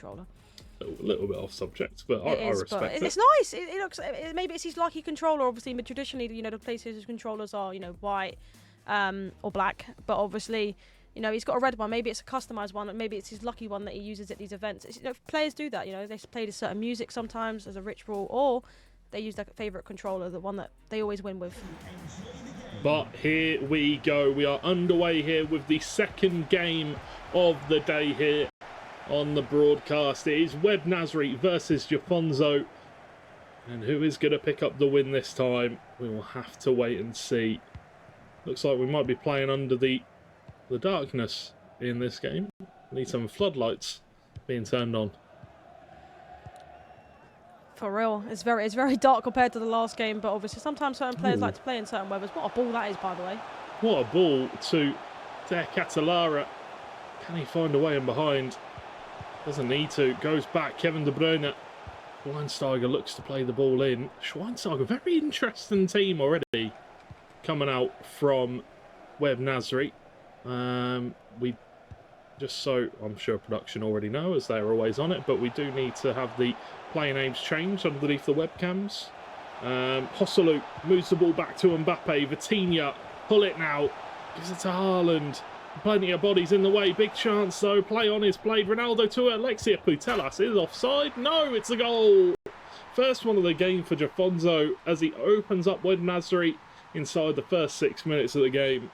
controller. A little bit off subject, but I respect it. It's nice. It looks. Maybe it's his lucky controller. Obviously, but traditionally, the PlayStation controllers are white or black. But obviously, he's got a red one. Maybe it's a customized one. Maybe it's his lucky one that he uses at these events. Players do that. They play to certain music sometimes as a ritual, or they use their favorite controller, the one that they always win with. But here we go. We are underway here with the second game of the day here on the broadcast. It is Web Nasri versus Jafonsogv. And who is going to pick up the win this time? We will have to wait and see. Looks like we might be playing under the darkness in this game. Need some floodlights being turned on. For real, it's very dark compared to the last game, but obviously sometimes certain players like to play in certain weathers. What a ball that is, by the way. What a ball to De Catalara. Can he find a way in behind? Doesn't need to. Goes back. Kevin De Bruyne. Schweinsteiger looks to play the ball in. Schweinsteiger, very interesting team already coming out from Web Nasri. We just so I'm sure production already know, as they're always on it, but we do need to have the player names changed underneath the webcams. Hosselu moves the ball back to Mbappe. Vitinha, pull it now. Gives it to Haaland. Plenty of bodies in the way. Big chance though. Play on is played. Ronaldo to Alexia Putellas. Is offside? No, it's a goal. First one of the game for Jafonsogv as he opens up Web Nasri inside the first 6 minutes of the game.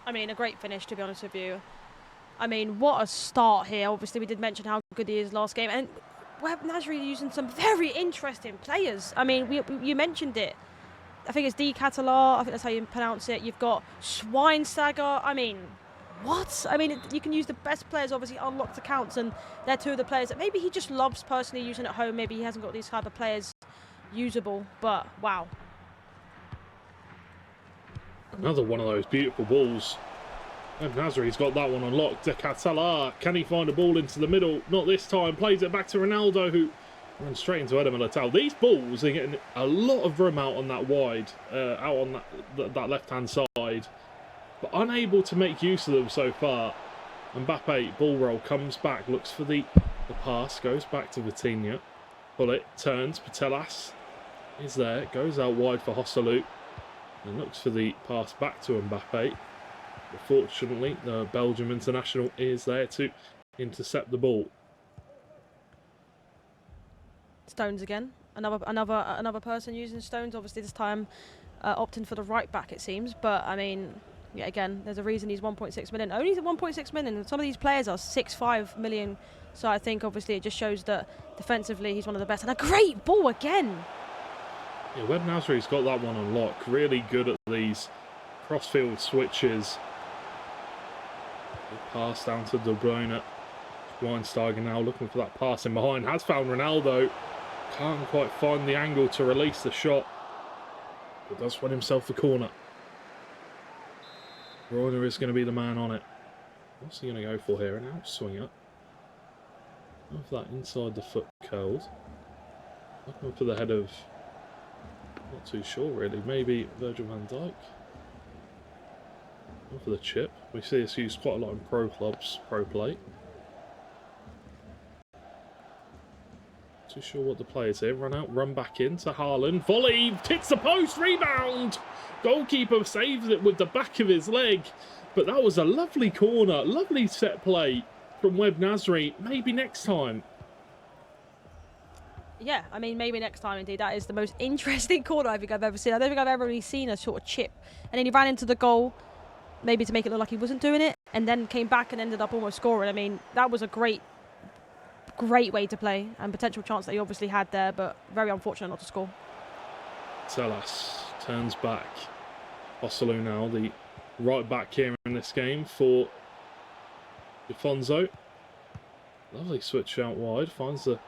I mean, a great finish, to be honest with you. I mean, what a start here. Obviously, we did mention how good he is last game. And Web Nasri using some very interesting players. I mean, you mentioned it. I think it's D. Catalar. I think that's how you pronounce it. You've got Schweinsteiger. I mean, what? I mean, you can use the best players, obviously, unlocked accounts. And they're two of the players that maybe he just loves personally using at home. Maybe he hasn't got these type of players usable. But, wow. Another one of those beautiful balls. And Nasri's got that one unlocked. De Catalar, can he find a ball into the middle? Not this time. Plays it back to Ronaldo, who runs straight into Eder Militao. These balls are getting a lot of room out on that wide, out on that left-hand side, but unable to make use of them so far. Mbappe, ball roll, comes back, looks for the pass, goes back to Vitinha. Pull it, turns, Putellas is there, goes out wide for Hosselu. And looks for the pass back to Mbappe. But fortunately, the Belgium international is there to intercept the ball. Stones again. Another person using Stones. Obviously, this time opting for the right back, it seems. But I mean, yeah, again, there's a reason he's 1.6 million. Only 1.6 million. And some of these players are 6.5 million. So I think obviously it just shows that defensively he's one of the best. And a great ball again. Yeah, Web Nasri's got that one unlocked. Really good at these cross-field switches. Good pass down to De Bruyne. Schweinsteiger now looking for that pass in behind. Has found Ronaldo. Can't quite find the angle to release the shot. But does win himself the corner. Bruyne is going to be the man on it. What's he going to go for here? An outswinger. Looking for that inside the foot curled. Looking for the head of... Not too sure really. Maybe Virgil van Dijk. Go for the chip. We see this used quite a lot in pro clubs, pro play. Too sure what the players here. Run out, run back in to Haaland. Volley, hits the post, rebound. Goalkeeper saves it with the back of his leg. But that was a lovely corner, lovely set play from Web Nasri. Maybe next time. Yeah, I mean, maybe next time, indeed. That is the most interesting corner I think I've ever seen. I don't think I've ever really seen a sort of chip. And then he ran into the goal, maybe to make it look like he wasn't doing it, and then came back and ended up almost scoring. I mean, that was a great way to play, and potential chance that he obviously had there, but very unfortunate not to score. Telas turns back. Hosselu now, the right back here in this game for Jafonsogv. Lovely switch out wide, finds the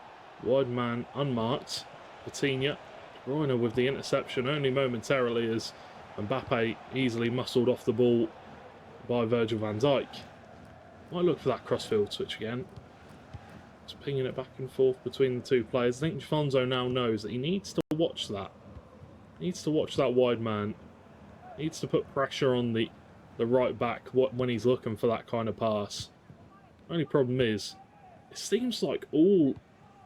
wide man unmarked. Vitinha. De Bruyne with the interception only momentarily as Mbappe easily muscled off the ball by Virgil van Dijk. Might look for that crossfield switch again. Just pinging it back and forth between the two players. I think Jafonsogv now knows that he needs to watch that. He needs to watch that wide man. He needs to put pressure on the right back when he's looking for that kind of pass. Only problem is, it seems like all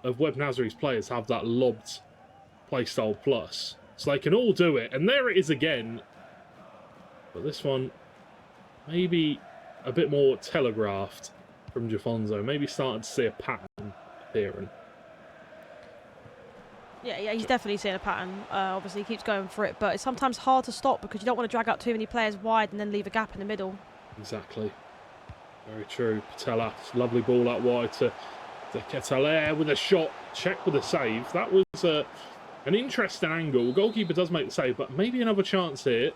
of Web Nasri's players have that lobbed playstyle plus. So they can all do it. And there it is again. But this one, maybe a bit more telegraphed from Jafonsogv. Maybe starting to see a pattern appearing. Yeah, he's definitely seeing a pattern. Obviously, he keeps going for it, but it's sometimes hard to stop because you don't want to drag out too many players wide and then leave a gap in the middle. Exactly. Very true. Patelas, lovely ball out wide to Ketelaere with a shot. Check with a save. That was an interesting angle. Goalkeeper does make the save, but maybe another chance here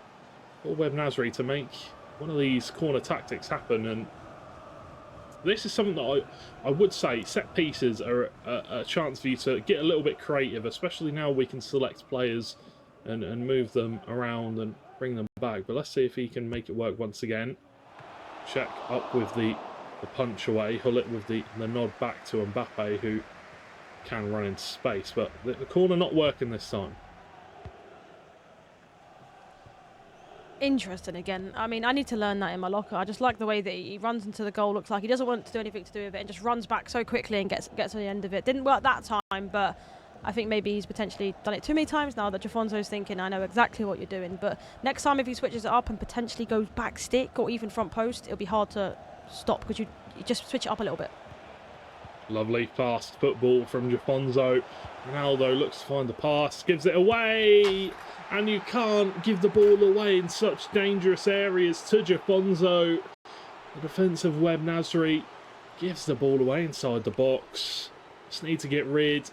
for Web Nasri to make one of these corner tactics happen. And this is something that I would say set pieces are a chance for you to get a little bit creative, especially now we can select players and move them around and bring them back. But let's see if he can make it work once again. Check up with the punch away. Hullet with the nod back to Mbappe, who can run into space. But the corner not working this time. Interesting again. I mean, I need to learn that in my locker. I just like the way that he runs into the goal. Looks like he doesn't want to do anything to do with it and just runs back so quickly and gets to the end of it. Didn't work that time, but I think maybe he's potentially done it too many times now that Jafonsogv's thinking, I know exactly what you're doing. But next time if he switches it up and potentially goes back stick or even front post, it'll be hard to stop because you just switch it up a little bit. Lovely fast football from Jafonsogv. Ronaldo looks to find the pass, gives it away. And you can't give the ball away in such dangerous areas to Jafonsogv. The defence of Web Nasri gives the ball away inside the box. Just need to get rid.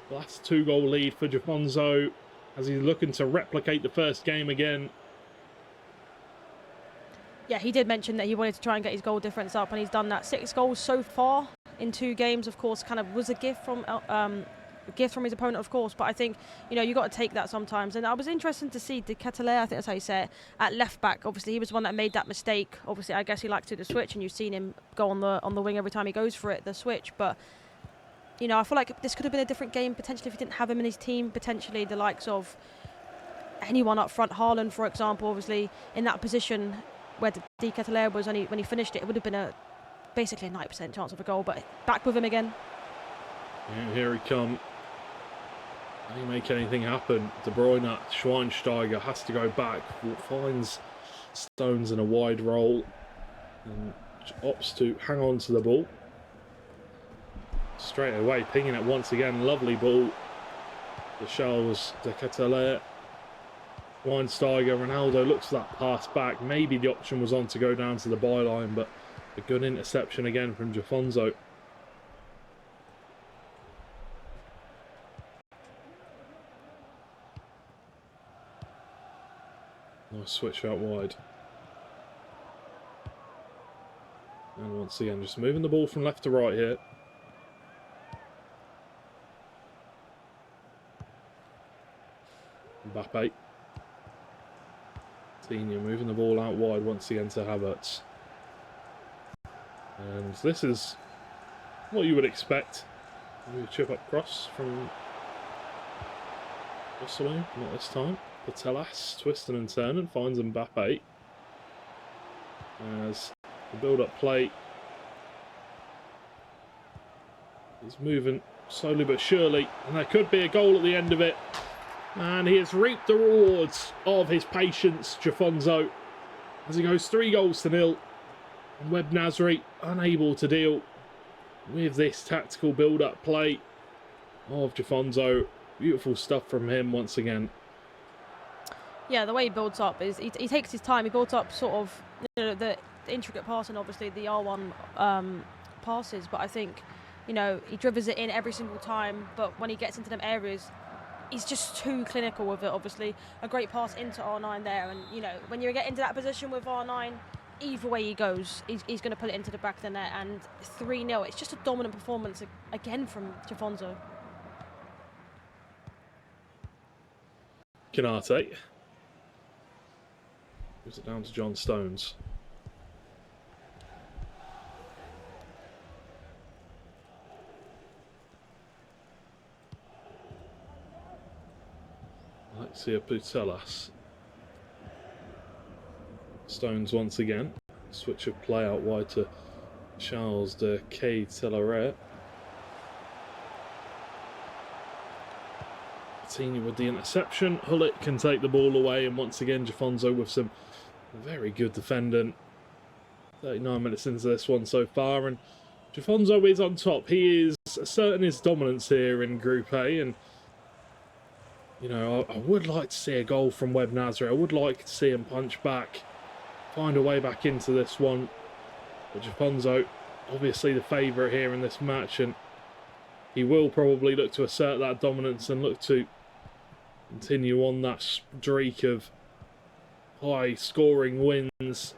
Well, that's a 2-goal lead for Jafonsogv as he's looking to replicate the first game again. Yeah, he did mention that he wanted to try and get his goal difference up, and he's done that. 6 goals so far in 2 games, of course, kind of was a gift from his opponent, of course. But I think, you know, you got to take that sometimes. And I was interested to see Ketelaere, I think that's how you say it, at left back. Obviously, he was the one that made that mistake. Obviously, I guess he likes to do the switch, and you've seen him go on the wing every time he goes for it, the switch. But you know, I feel like this could have been a different game potentially if he didn't have him in his team. Potentially the likes of anyone up front, Haaland, for example, obviously in that position where Ketelaere was when he finished it, it would have been basically a 90% chance of a goal. But back with him again. Yeah, here he come. Can he make anything happen? De Bruyne, Schweinsteiger has to go back. Finds Stones in a wide roll and opts to hang on to the ball. Straight away, pinging it once again. Lovely ball. The shells to Ketelaere. Schweinsteiger, Ronaldo looks for that pass back. Maybe the option was on to go down to the byline, but a good interception again from Jafonsogv. Nice switch out wide. And once again, just moving the ball from left to right here. Mbappe. Tino moving the ball out wide once again to Havertz. And this is what you would expect. Maybe a chip up cross from Barcelona, not this time. Patelas twisting and turning, finds Mbappe. As the build-up play is moving slowly but surely, and there could be a goal at the end of it. And he has reaped the rewards of his patience, Jafonsogv, as he goes 3-0. And Web Nasri unable to deal with this tactical build-up play of Jafonsogv. Beautiful stuff from him once again. Yeah, the way he builds up is he takes his time. He builds up sort of, you know, the intricate passing, obviously the R1 passes, but I think, you know, he drivers it in every single time. But when he gets into them areas, he's just too clinical with it. Obviously, a great pass into R9 there, and you know, when you get into that position with R9, either way he goes, he's going to put it into the back of the net. And 3-0. It's just a dominant performance again from Jafonsogv. Canate gives it down to John Stones. Alexia Putellas. Stones once again. Switch of play out wide to Charles de Ketelaere. Patini with the interception. Hullet can take the ball away, and once again Jafonsogv with some very good defending. 39 minutes into this one so far, and Jafonsogv is on top. He is asserting his dominance here in Group A, and you know, I would like to see a goal from Webb Nasri. I would like to see him punch back, find a way back into this one. But Jafonsogv, obviously the favourite here in this match, and he will probably look to assert that dominance and look to continue on that streak of high-scoring wins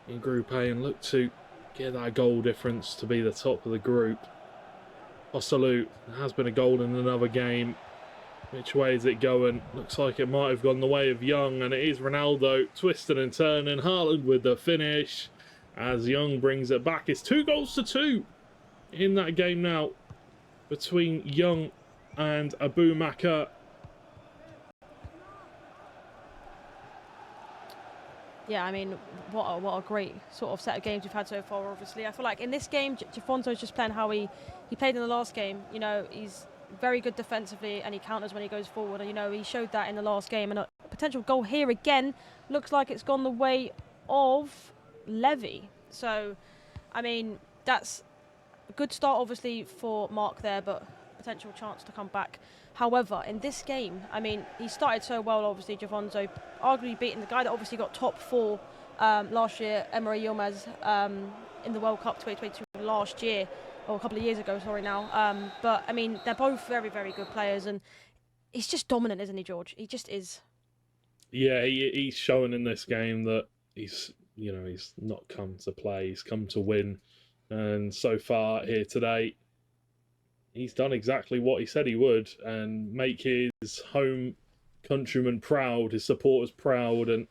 in Group A and look to get that goal difference to be the top of the group. Osalu, there has been a goal in another game. Which way is it going? Looks like it might have gone the way of Young, and it is Ronaldo twisting and turning. Haaland with the finish as Young brings it back. It's 2-2 in that game now between Young and Aboumakar. Yeah, I mean, what a great sort of set of games we've had so far, obviously. I feel like in this game, Jafonsogv's just playing how he played in the last game. You know, he's very good defensively and he counters when he goes forward. And, you know, he showed that in the last game. And a potential goal here again looks like it's gone the way of Levy. So, I mean, that's a good start, obviously, for Mark there, but potential chance to come back. However, in this game, I mean, he started so well, obviously, Jafonsogv, arguably beating the guy that obviously got top 4 last year, Emre Yilmaz, in the World Cup 2022 last year, or a couple of years ago, sorry now. But, I mean, they're both very, very good players, and he's just dominant, isn't he, George? He just is. Yeah, he's showing in this game that he's not come to play, he's come to win. And so far here today, he's done exactly what he said he would and make his home countrymen proud, his supporters proud. And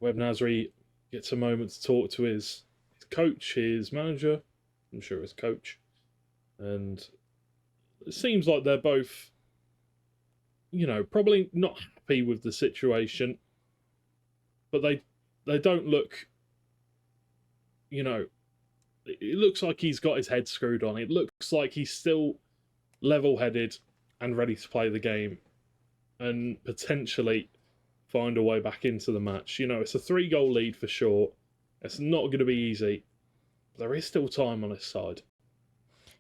Webb Nasri gets a moment to talk to his coach, his manager, I'm sure his coach. And it seems like they're both, you know, probably not happy with the situation, but they don't look, you know, it looks like he's got his head screwed on. It looks like he's still level-headed and ready to play the game and potentially find a way back into the match. You know, it's a 3-goal lead for sure. It's not going to be easy. But there is still time on his side.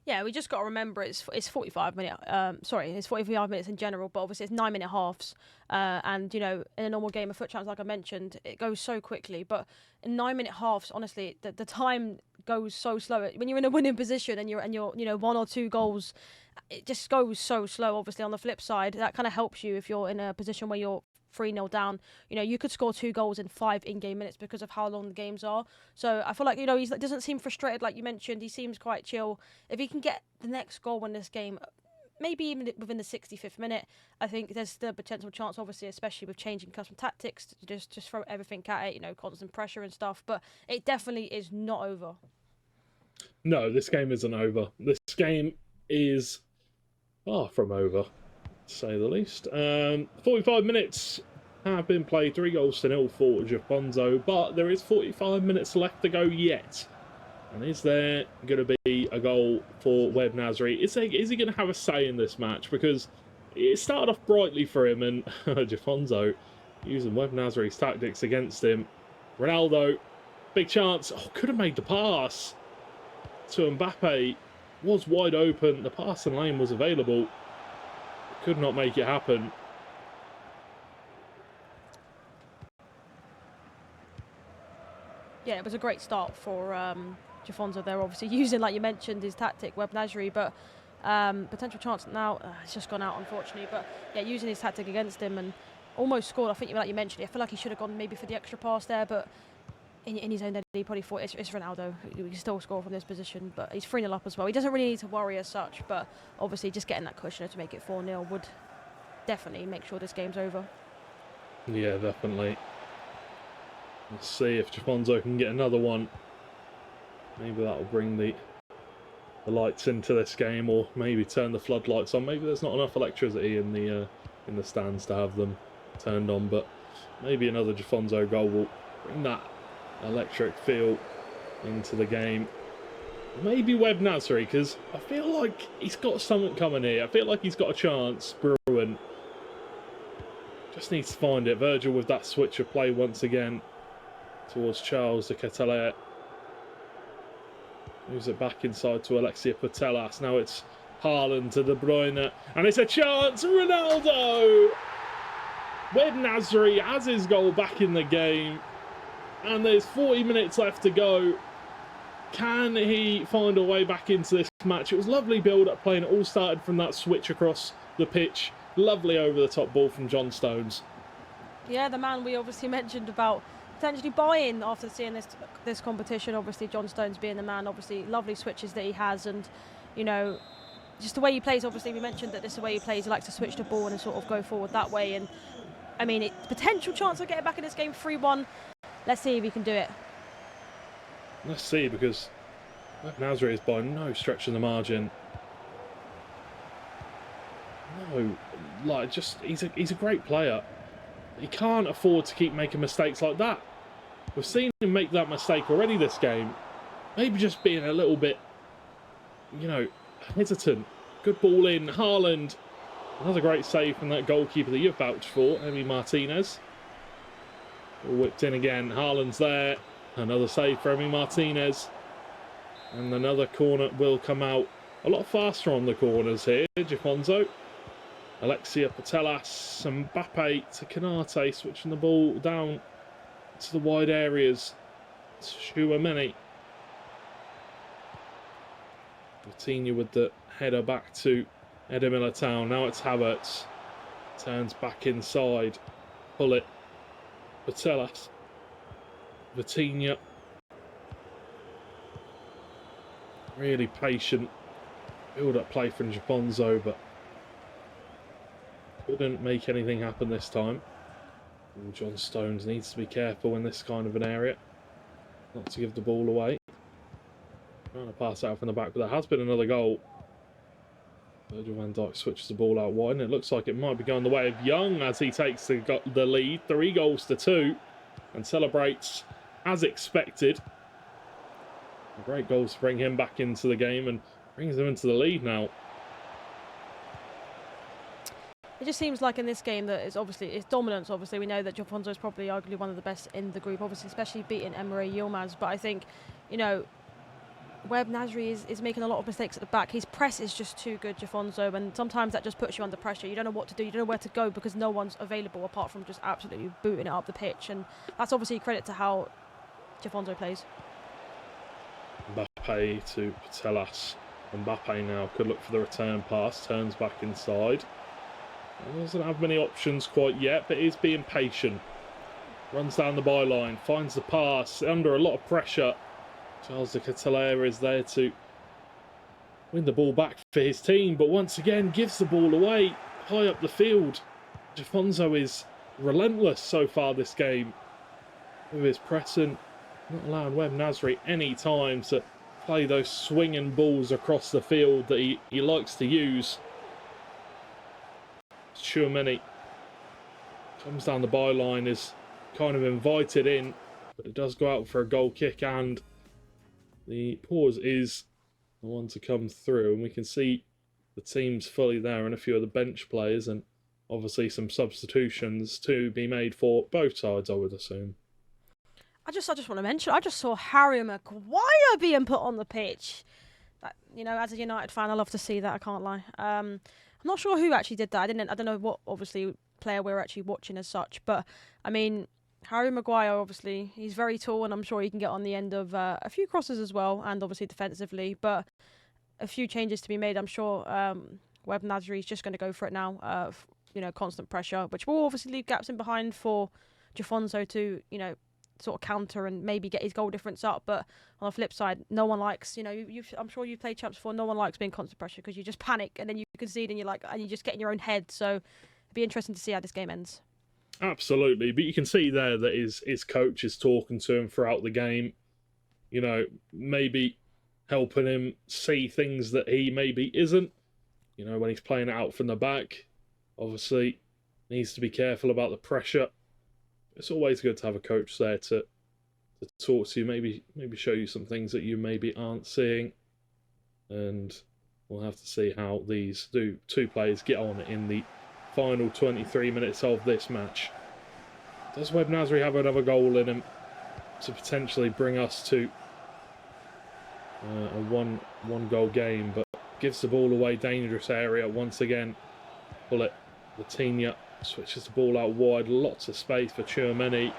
Yeah, we just got to remember it's 45 minutes. It's 45 minutes in general, but obviously it's 9-minute halves. And you know, in a normal game of foot champs, like I mentioned, it goes so quickly. But in 9-minute halves, honestly, the time goes so slow. When you're in a winning position and you're 1 or 2 goals, it just goes so slow. Obviously, on the flip side, that kind of helps you if you're in a position where you're 3-0 down. You know, you could score 2 goals in 5 in-game minutes because of how long the games are. So I feel like, you know, he doesn't seem frustrated like you mentioned. He seems quite chill. If he can get the next goal in this game, maybe even within the 65th minute, I think there's the potential chance, obviously, especially with changing custom tactics, to just throw everything at it, you know, constant pressure and stuff. But it definitely is not over. No, this game isn't over. This game is far from over, to say the least. 45 minutes have been played, 3-0 for Jafonsogv, but there is 45 minutes left to go yet. And is there going to be a goal for Webb Nasri? Is he going to have a say in this match? Because it started off brightly for him, and Jafonsogv using Webb Nasri's tactics against him. Ronaldo, big chance. Oh, could have made the pass to Mbappe. Was wide open. The passing lane was available. Could not make it happen. Yeah, it was a great start for Jafonsogv there, obviously using, like you mentioned, his tactic, Webb Nasri, but potential chance now, it's just gone out, unfortunately. But yeah, using his tactic against him and almost scored. I think, like you mentioned, I feel like he should have gone maybe for the extra pass there, but in his own head, he probably thought it's Ronaldo. He can still score from this position, but he's 3-0 up as well. He doesn't really need to worry as such, but obviously just getting that cushion to make it 4-0 would definitely make sure this game's over. Yeah, definitely. Let's see if Jafonsogv can get another one. Maybe that'll bring the lights into this game, or maybe turn the floodlights on. Maybe there's not enough electricity in the stands to have them turned on, but maybe another Jafonsogv goal will bring that electric feel into the game. maybe Webb Nasri, because I feel like he's got something coming here. I feel like he's got a chance brewing. Just needs to find it. Virgil with that switch of play once again towards Charles de Ketelaere. Moves it back inside to Alexia Putellas. Now it's Haaland to De Bruyne. And it's a chance. Ronaldo! Webb Nasri has his goal back in the game. And there's 40 minutes left to go. Can he find a way back into this match? It was lovely build-up playing. It all started from that switch across the pitch. Lovely over-the-top ball from John Stones. Yeah, the man we obviously mentioned about potentially buying after seeing this competition. Obviously, John Stones being the man. Obviously, lovely switches that he has, and you know, just the way he plays. Obviously, we mentioned that this is the way he plays. He likes to switch the ball and sort of go forward that way. And I mean, potential chance of getting back in this game 3-1. Let's see if he can do it. Let's see, because Nasri is by no stretch of the margin. No, like he's a great player. He can't afford to keep making mistakes like that. We've seen him make that mistake already this game. Maybe just being a little bit, you know, hesitant. Good ball in. Haaland. Another great save from that goalkeeper that you've vouched for, Emi Martinez. Whipped in again. Haaland's there. Another save for Emi Martinez. And another corner will come out a lot faster on the corners here. Jafonsogv. Alexia Putellas, Mbappe to Canate, switching the ball down to the wide areas. Chouameni. Coutinho with the header back to Eder Militao. Now it's Havertz. Turns back inside. Pull it. Putellas. Vitinha. Really patient. Build-up play from Jafonsogv, but couldn't make anything happen this time. And John Stones needs to be careful in this kind of an area, not to give the ball away. Trying to pass out from the back, but there has been another goal. Virgil van Dijk switches the ball out wide, and it looks like it might be going the way of Young as he takes the lead, 3-2, and celebrates as expected. Great goals to bring him back into the game and brings them into the lead now. It just seems like in this game that it's dominance. Obviously, we know that Jafonsogv is probably arguably one of the best in the group. Obviously, especially beating Emre Yilmaz. But I think, you know, Webb Nasri is making a lot of mistakes at the back. His press is just too good, Jafonsogv, and sometimes that just puts you under pressure. You don't know what to do. You don't know where to go because no one's available apart from just absolutely booting it up the pitch. And that's obviously a credit to how Jafonsogv plays. Mbappe to Putellas. Mbappe now could look for the return pass. Turns back inside. Doesn't have many options quite yet, but is being patient. Runs down the byline, finds the pass under a lot of pressure. Charles de Ketelaere is there to win the ball back for his team, but once again gives the ball away high up the field. Jafonsogv is relentless so far this game with his pressing, not allowing Webb Nasri any time to play those swinging balls across the field that he likes to use. Chouameni comes down the byline, is kind of invited in, but it does go out for a goal kick, and the pause is the one to come through, and we can see the team's fully there and a few of the bench players, and obviously some substitutions to be made for both sides, I would assume. I just want to mention, I just saw Harry Maguire being put on the pitch. That, you know, as a United fan, I love to see that. I can't lie. I'm not sure who actually did that. I don't know what obviously player we were actually watching as such. But I mean, Harry Maguire, obviously, he's very tall, and I'm sure he can get on the end of a few crosses as well, and obviously defensively. But a few changes to be made. I'm sure Webb Nasri is just going to go for it now. You know, constant pressure, which will obviously leave gaps in behind for Jafonsogv to, you know, sort of counter and maybe get his goal difference up. But on the flip side, no one likes, you know, I'm sure you've played champs before, no one likes being constant pressure because you just panic and then you concede and you just get in your own head. So it'd be interesting to see how this game ends. Absolutely, but you can see there that his coach is talking to him throughout the game, you know, maybe helping him see things that he maybe isn't, you know, when he's playing it out from the back. Obviously needs to be careful about the pressure. It's always good to have a coach there to talk to you, maybe show you some things that you maybe aren't seeing. and we'll have to see how these two players get on in the final 23 minutes of this match. Does Web Nasri have another goal in him to potentially bring us to a one goal game, but gives the ball away, dangerous area once again. Pull it, Latinia switches the ball out wide, lots of space for Churmeni.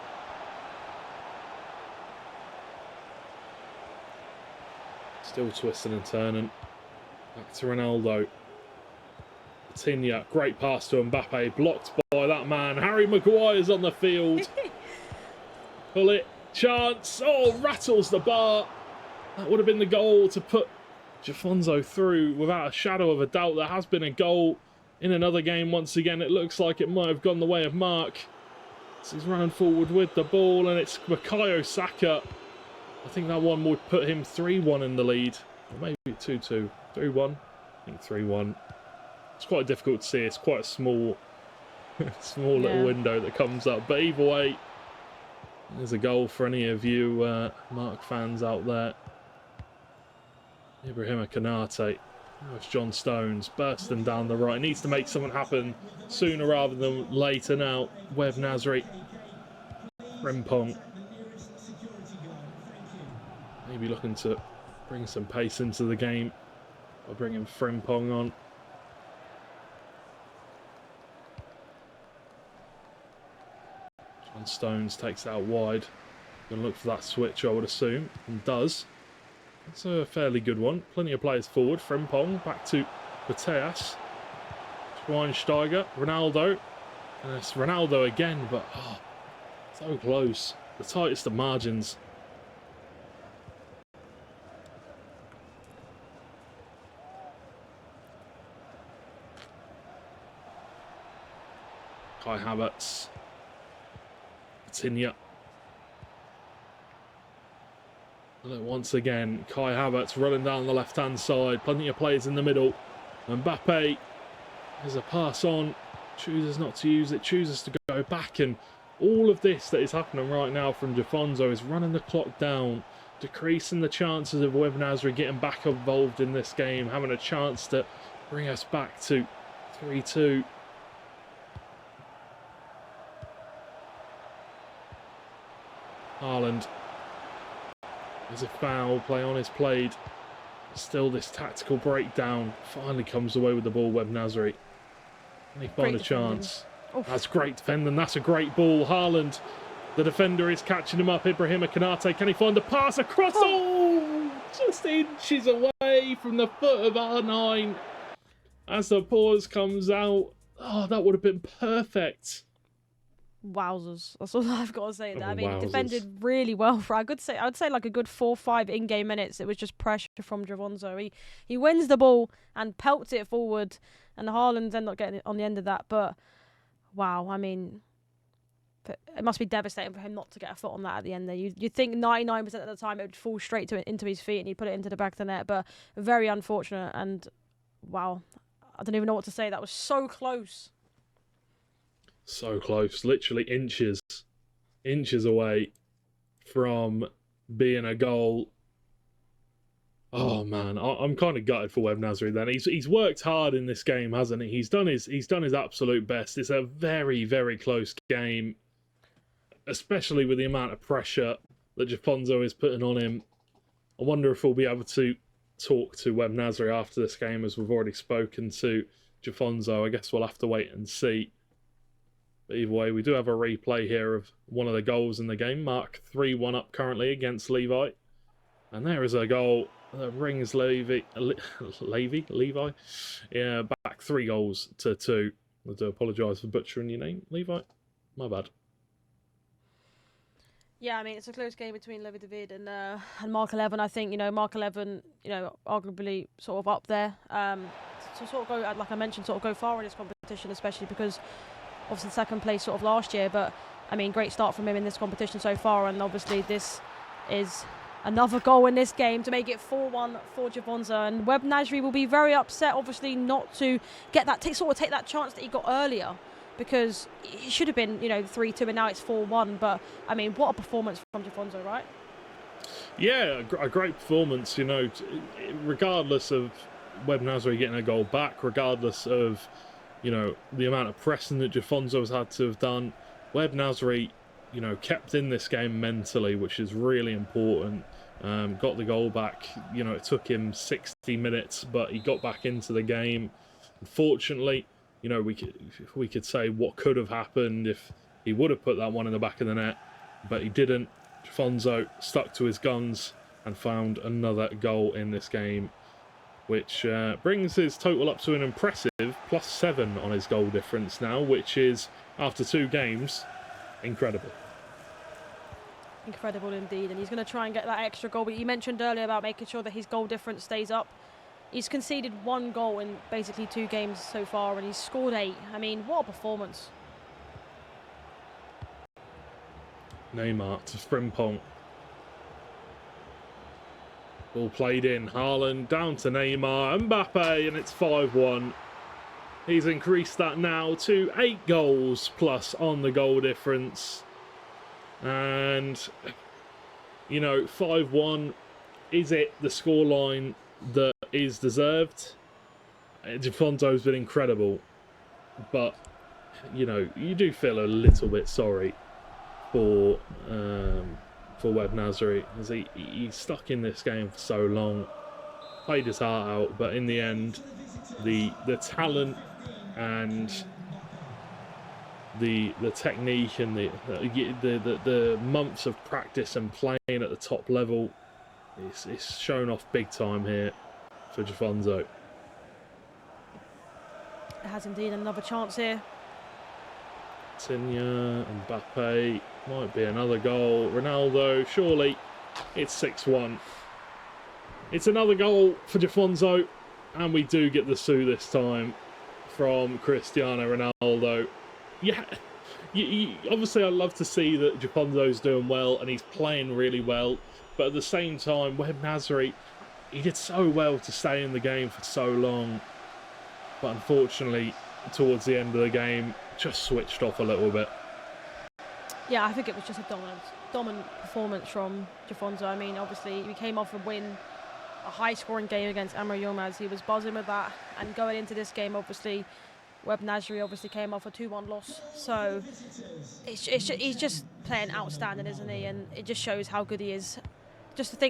Still twisting and turning. Back to Ronaldo. Latinia, great pass to Mbappe, blocked by that man. Harry Maguire's on the field. Pull it, chance, oh, rattles the bar. That would have been the goal to put Jafonsogv through without a shadow of a doubt. There has been a goal in another game once again. It looks like it might have gone the way of Mark. So he's running forward with the ball, and it's Bukayo Saka. I think that one would put him 3-1 in the lead. Or maybe 2-2. 3-1. I think 3-1. It's quite difficult to see. It's quite a small little window that comes up. But either way, there's a goal for any of you Mark fans out there. Ibrahima Konate. Oh, it's John Stones bursting down the right. Needs to make something happen sooner rather than later now. Web Nasri. Frimpong. Maybe looking to bring some pace into the game by bringing Frimpong on. John Stones takes it out wide. Going to look for that switch, I would assume, and does. It's a fairly good one. Plenty of players forward. Frimpong back to Mateas. Schweinsteiger. Ronaldo. And it's Ronaldo again, but so close. The tightest of margins. Kai Havertz. Tinya. Once again, Kai Havertz running down the left-hand side. Plenty of players in the middle. Mbappe has a pass on. Chooses not to use it. Chooses to go back. And all of this that is happening right now from Jafonsogv is running the clock down. Decreasing the chances of Web Nasri getting back involved in this game. Having a chance to bring us back to 3-2. Haaland. There's a foul, play on is played. Still this tactical breakdown. Finally comes away with the ball, Web Nasri. Can he find a chance? That's great defending, that's a great ball. Haaland, the defender is catching him up. Ibrahima Konate, can he find the pass across? Oh, just inches away from the foot of R9. As the pause comes out, oh, that would have been perfect. Wowzers. That's all I've got to say. I mean, Wowzers. defended really well for, I'd say like a good 4-5 in-game minutes. It was just pressure from Jafonsogv. He wins the ball and pelts it forward, and Haaland ended up getting it on the end of that. But, wow, I mean, it must be devastating for him not to get a foot on that at the end there. You'd think 99% of the time it would fall straight into his feet and he'd put it into the back of the net, but very unfortunate. And, wow, I don't even know what to say. That was so close. So close, literally inches away from being a goal. Oh man, I'm kind of gutted for Web Nasri then. He's worked hard in this game, hasn't he? He's done his absolute best. It's a very, very close game, especially with the amount of pressure that Jafonsogv is putting on him. I wonder if we'll be able to talk to Web Nasri after this game, as we've already spoken to Jafonsogv. I guess we'll have to wait and see. But either way, we do have a replay here of one of the goals in the game. Mark 3-1 up currently against Levi. And there is a goal that brings Levi? Yeah, back 3 goals to 2. I do apologise for butchering your name, Levi. My bad. Yeah, I mean, it's a close game between Levi David and Mark 11. I think, Mark 11, arguably sort of up there. To sort of go, like I mentioned, sort of go far in this competition, especially because obviously second place sort of last year. But, I mean, great start from him in this competition so far. And obviously this is another goal in this game to make it 4-1 for Jafonsogv. And Web Nasri will be very upset, obviously, not to get that, take that chance that he got earlier. Because it should have been, 3-2, and now it's 4-1. But, I mean, what a performance from Jafonsogv, right? Yeah, a great performance, you know, regardless of Webb Nasri getting a goal back, regardless of, you know, the amount of pressing that Jafonsogv has had to have done. Webb Nasri, you know, kept in this game mentally, which is really important. Got the goal back. You know, it took him 60 minutes, but he got back into the game. Unfortunately, you know, we could say what could have happened if he would have put that one in the back of the net, but he didn't. Jafonsogv stuck to his guns and found another goal in this game, which brings his total up to an impressive +7 on his goal difference now, which is, after 2 games, incredible. Incredible indeed, and he's going to try and get that extra goal. But you mentioned earlier about making sure that his goal difference stays up. He's conceded 1 goal in basically 2 games so far, and he's scored 8. I mean, what a performance. Neymar to Frimpong. Ball played in. Haaland down to Neymar. Mbappe, and it's 5-1. He's increased that now to 8 goals plus on the goal difference. And, you know, 5-1, is it the scoreline that is deserved? Jafonsogv's been incredible, but, you know, you do feel a little bit sorry for Webb Nasri, as he's stuck in this game for so long, played his heart out, but in the end, the talent and the technique and the months of practice and playing at the top level, it's shown off big time here for Jafonsogv. It has indeed. Another chance here. Tinha, Mbappe, might be another goal. Ronaldo, surely. It's 6-1. It's another goal for Jafonsogv, and we do get the sue this time from Cristiano Ronaldo. Yeah, obviously I'd love to see that Jafonsogv's doing well and he's playing really well, but at the same time, Webb Nasri, he did so well to stay in the game for so long, but unfortunately, towards the end of the game, just switched off a little bit. Yeah, I think it was just a dominant performance from Jafonsogv. I mean, obviously, we came off a win, a high-scoring game against Amr Yilmaz. He was buzzing with that, and going into this game, obviously, Webb Nasri obviously came off a 2-1 loss. So he's just playing outstanding, isn't he? And it just shows how good he is. Just to think